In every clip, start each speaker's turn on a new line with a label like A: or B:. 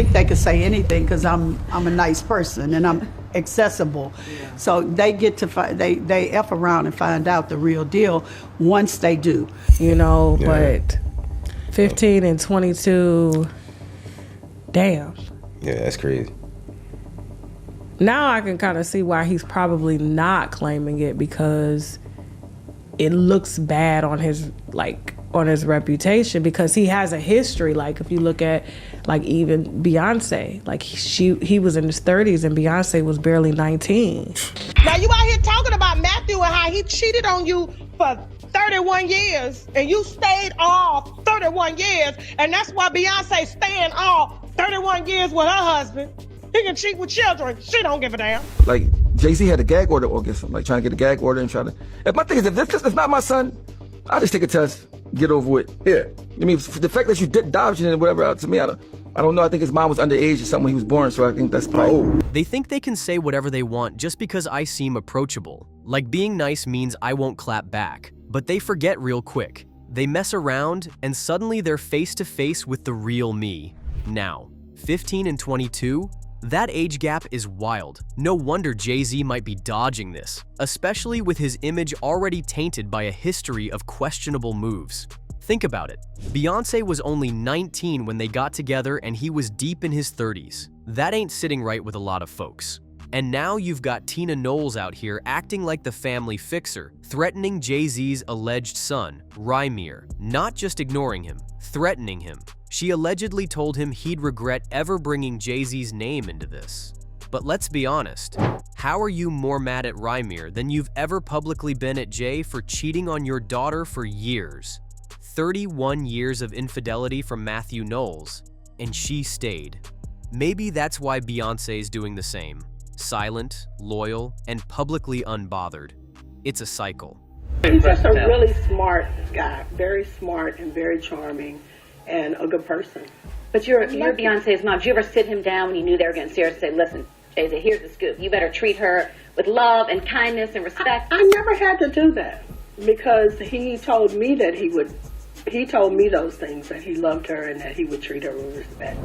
A: think they could say anything because I'm a nice person and I'm accessible. Yeah. So they get to they F around and find out the real deal once they do.
B: You know, but 15 and 22, damn.
C: Yeah, that's crazy.
B: Now I can kind of see why he's probably not claiming it, because it looks bad on his reputation, because he has a history. Like if you look at like even Beyonce, like he was in his 30s and Beyonce was barely 19.
D: Now you out here talking about Matthew and how he cheated on you for 31 years and you stayed off 31 years, and that's why Beyonce staying off 31 years with her husband. He can cheat with children. She don't give a damn.
E: Like, Jay-Z had a gag order against him, like trying to get a gag order and try to... If my thing is, if this is not my son, I'll just take a test, get over it. Yeah. I mean, the fact that you did dodge and whatever, to me, I don't know. I think his mom was underage or something when he was born, so I think that's probably...
F: They think they can say whatever they want just because I seem approachable. Like being nice means I won't clap back. But they forget real quick. They mess around and suddenly they're face to face with the real me. Now, 15 and 22? That age gap is wild. No wonder Jay-Z might be dodging this, especially with his image already tainted by a history of questionable moves. Think about it. Beyoncé was only 19 when they got together and he was deep in his 30s. That ain't sitting right with a lot of folks. And now you've got Tina Knowles out here acting like the family fixer, threatening Jay-Z's alleged son, Rymir, not just ignoring him, threatening him. She allegedly told him he'd regret ever bringing Jay-Z's name into this. But let's be honest, how are you more mad at Rymir than you've ever publicly been at Jay for cheating on your daughter for years? 31 years of infidelity from Matthew Knowles, and she stayed. Maybe that's why Beyoncé's doing the same. Silent, loyal, and publicly unbothered. It's a cycle.
G: He's just a really smart guy, very smart and very charming and a good person.
H: But you're Beyonce's mom. Did you ever sit him down when you knew they were getting serious and say, listen, Jay-Z, here's the scoop. You better treat her with love and kindness and respect?
G: I never had to do that because he told me that he told me those things, that he loved her and that he would treat her with respect.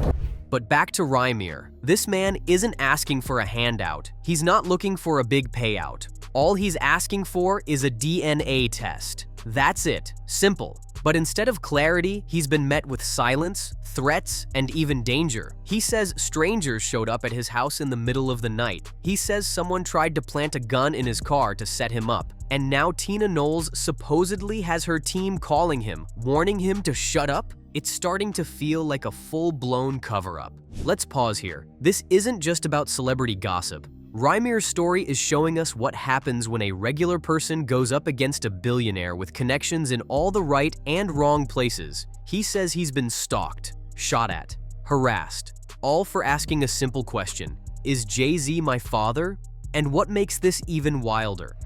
F: But back to Rymir. This man isn't asking for a handout. He's not looking for a big payout. All he's asking for is a DNA test. That's it. Simple. But instead of clarity, he's been met with silence, threats, and even danger. He says strangers showed up at his house in the middle of the night. He says someone tried to plant a gun in his car to set him up. And now Tina Knowles supposedly has her team calling him, warning him to shut up. It's starting to feel like a full-blown cover-up. Let's pause here. This isn't just about celebrity gossip. Rymir's story is showing us what happens when a regular person goes up against a billionaire with connections in all the right and wrong places. He says he's been stalked, shot at, harassed, all for asking a simple question: is Jay-Z my father? And what makes this even wilder?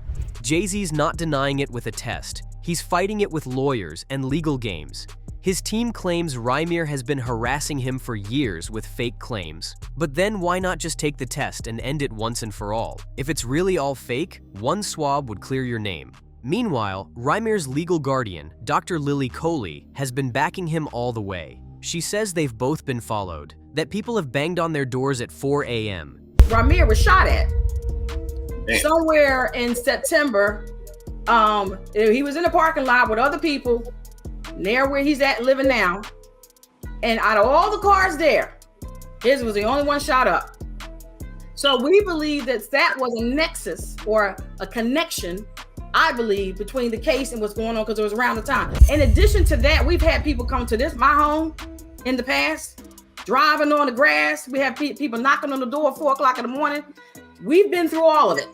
F: Jay-Z's not denying it with a test. He's fighting it with lawyers and legal games. His team claims Rymir has been harassing him for years with fake claims. But then why not just take the test and end it once and for all? If it's really all fake, one swab would clear your name. Meanwhile, Rymir's legal guardian, Dr. Lily Coley, has been backing him all the way. She says they've both been followed, that people have banged on their doors at 4 a.m.
I: Rymir was shot at somewhere in September. He was in the parking lot with other people near where he's at living now, and out of all the cars there, his was the only one shot up. So we believe that was a nexus or a connection, I believe, between the case and what's going on, because it was around the time. In addition to that, we've had people come to my home in the past, driving on the grass. We have people knocking on the door at 4 o'clock in the morning. We've been through all of it.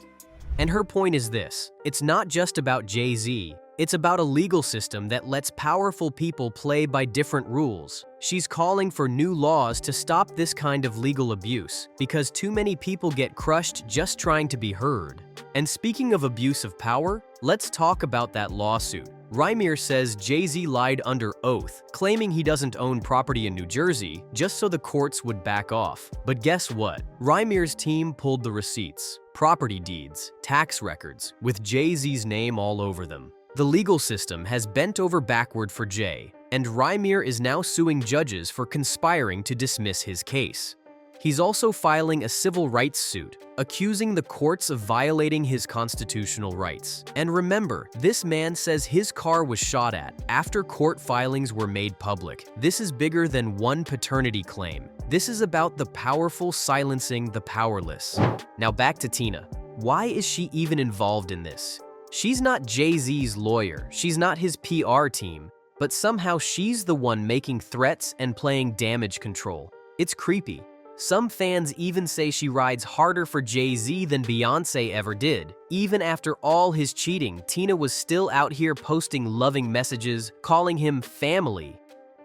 F: And her point is this: it's not just about Jay-Z. It's about a legal system that lets powerful people play by different rules. She's calling for new laws to stop this kind of legal abuse, because too many people get crushed just trying to be heard. And speaking of abuse of power, let's talk about that lawsuit. Rymir says Jay-Z lied under oath, claiming he doesn't own property in New Jersey, just so the courts would back off. But guess what? Rymir's team pulled the receipts, property deeds, tax records, with Jay-Z's name all over them. The legal system has bent over backward for Jay, and Rymir is now suing judges for conspiring to dismiss his case. He's also filing a civil rights suit, accusing the courts of violating his constitutional rights. And remember, this man says his car was shot at after court filings were made public. This is bigger than one paternity claim. This is about the powerful silencing the powerless. Now back to Tina. Why is she even involved in this? She's not Jay-Z's lawyer, she's not his PR team, but somehow she's the one making threats and playing damage control. It's creepy. Some fans even say she rides harder for Jay-Z than Beyoncé ever did. Even after all his cheating, Tina was still out here posting loving messages, calling him family.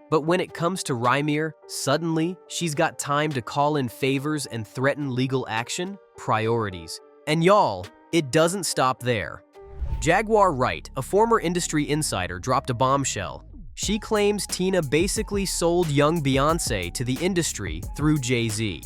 F: But when it comes to Rymir, suddenly she's got time to call in favors and threaten legal action? Priorities. And y'all, it doesn't stop there. Jaguar Wright, a former industry insider, dropped a bombshell. She claims Tina basically sold young Beyoncé to the industry through Jay-Z.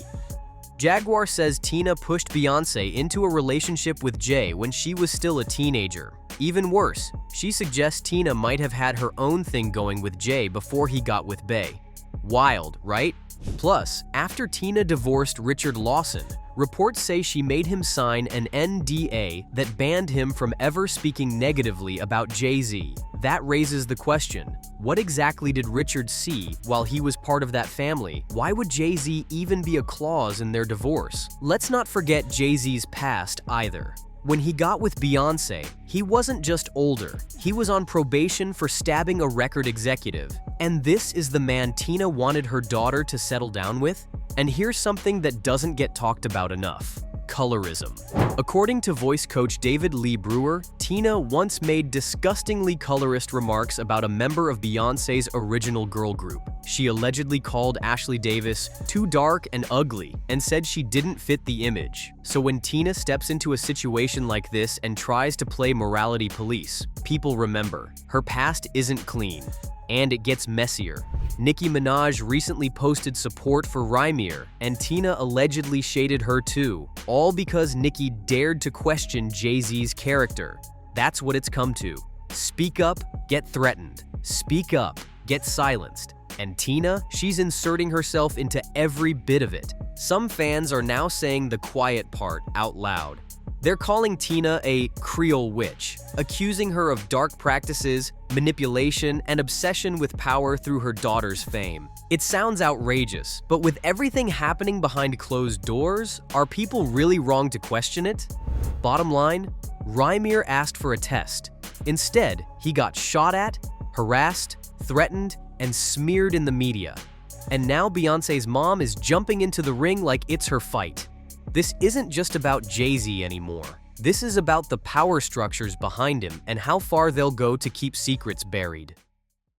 F: Jaguar says Tina pushed Beyoncé into a relationship with Jay when she was still a teenager. Even worse, she suggests Tina might have had her own thing going with Jay before he got with Bey. Wild, right? Plus, after Tina divorced Richard Lawson, reports say she made him sign an NDA that banned him from ever speaking negatively about Jay-Z. That raises the question, what exactly did Richard see while he was part of that family? Why would Jay-Z even be a clause in their divorce? Let's not forget Jay-Z's past either. When he got with Beyoncé, he wasn't just older, he was on probation for stabbing a record executive. And this is the man Tina wanted her daughter to settle down with? And here's something that doesn't get talked about enough: colorism. According to voice coach David Lee Brewer, Tina once made disgustingly colorist remarks about a member of Beyoncé's original girl group. She allegedly called Ashley Davis too dark and ugly and said she didn't fit the image. So when Tina steps into a situation like this and tries to play morality police, people remember, her past isn't clean. And it gets messier. Nicki Minaj recently posted support for Rymir, and Tina allegedly shaded her too, all because Nicki dared to question Jay-Z's character. That's what it's come to. Speak up, get threatened. Speak up, get silenced. And Tina, she's inserting herself into every bit of it. Some fans are now saying the quiet part out loud. They're calling Tina a Creole witch, accusing her of dark practices, manipulation, and obsession with power through her daughter's fame. It sounds outrageous, but with everything happening behind closed doors, are people really wrong to question it? Bottom line, Rymir asked for a test. Instead, he got shot at, harassed, threatened, and smeared in the media. And now Beyoncé's mom is jumping into the ring like it's her fight. This isn't just about Jay-Z anymore. This is about the power structures behind him and how far they'll go to keep secrets buried.